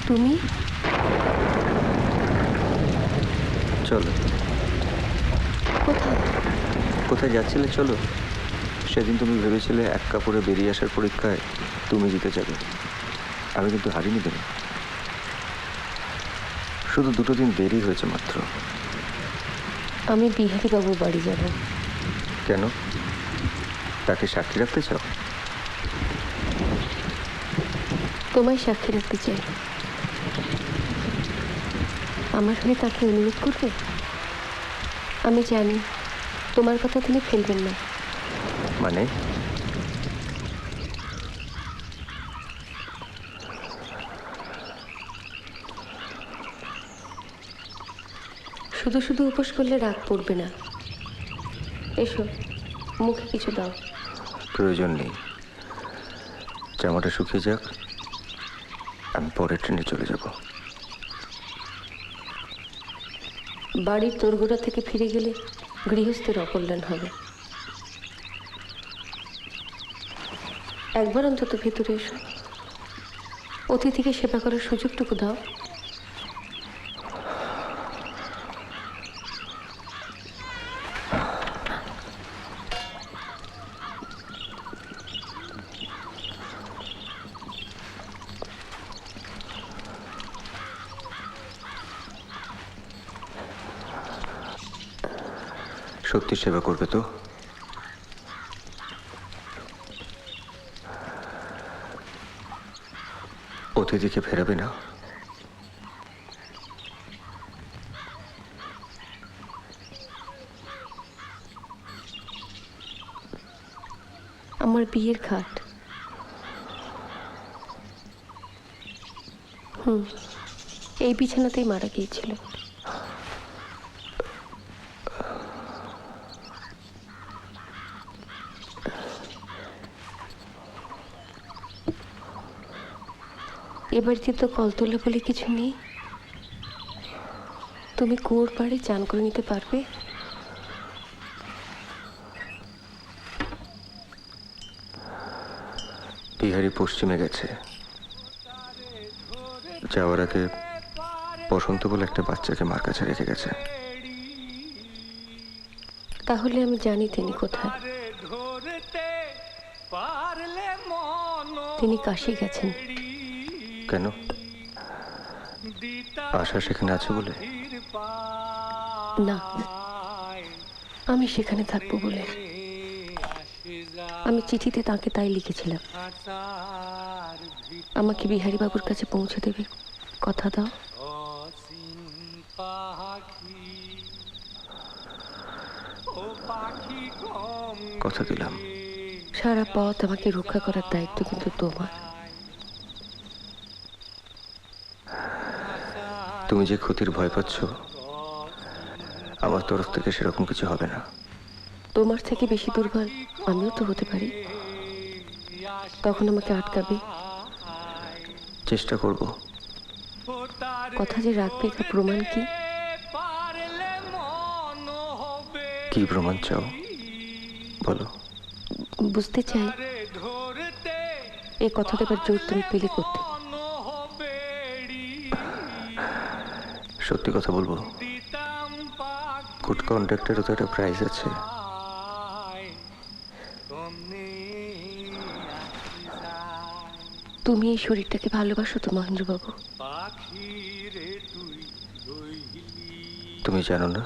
তুমি? চলো। কোথায়? কোথায় যাচ্ছিলে? চলো। সেদিন তুমি ভেবেছিলে এক কাপড়ে বেরিয়ে আসার পরীক্ষায় তুমি জিতে যাবে। আমি কিন্তু হারিনি দেব। শুধু 2 দিন দেরি হয়েছে মাত্র। আমি বিহারী বাবুর বাড়ি যাব। কেন? তাকে সাক্ষী রাখতে চাও? তোমায় সাক্ষী রাখতে চাই। আমার হয়ে তাকে অনুরোধ করবে? আমি জানি তোমার কথা তিনি ফেলবেন না। মানে? শুধু শুধু উপোস করলে রাগ পড়বে না। এসো, মুখে কিছু দাও। প্রয়োজন নেই। জামাটা শুকিয়ে যাক, আমি পরের ট্রেনে চলে যাব। বাড়ির তোরগোড়া থেকে ফিরে গেলে গৃহস্থের অকল্যাণ হবে। একবার অন্তত ভেতরে এসো, অতিথিকে সেবা করার সুযোগটুকু দাও। সত্যি সেবা করবে তো? অতিথিকে ফেরাবে না? আমার বিয়ের খাট। এই বিছানাতেই মারা গিয়েছিল। এ বাড়িতে তো কলতলা বলে কিছু নেই। তুমি কুয়োর পাড়ে চান করে নিতে পারবে? বিহারি পশ্চিমে গেছে। যাওয়ার আগে বসন্ত বলে একটা বাচ্চাকে মার কাছে রেখে গেছে। তাহলে আমি জানি তিনি কোথায়। তিনি কাশি গেছেন। কেন? আশা সেখানে আছে বলে? না, আমি সেখানে থাকবো বলে। আমি চিঠিতে তাকে তাই লিখেছিলাম। আমাকে বিহারী বাবুর কাছে পৌঁছে দেবে, কথা দাও। কথা দিলাম। সারা পথ আমাকে রক্ষা করার দায়িত্ব কিন্তু তোমার। তুমি যে ক্ষতির ভয় পাচ্ছ, আমার তরফ থেকে সেরকম কিছু হবে না। তোমার থেকে বেশি দুর্বল আমিও তো হতে পারি। তখন আমাকে আটকাবে। চেষ্টা করব। কথা যে রাখবে তার প্রমাণ কি? কি প্রমাণ চাও বলো? বুঝতে চাই এই কথাটা এবার জোর তুমি পেলে করতে। সত্যি কথা বলবো, গুড কন্ডাক্টেরও তো একটা প্রাইজ আছে। তুমি এই শরীরটাকে ভালোবাসো তো মহেন্দ্রবাবু? তুমি জানো না?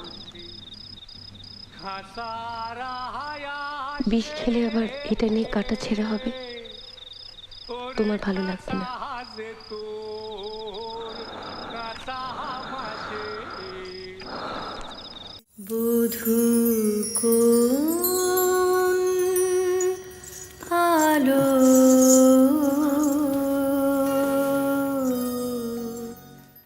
বিষ খেলে আবার এটা নিয়ে কাটা ছেঁড়া হবে, তোমার ভালো লাগবে না। বধূ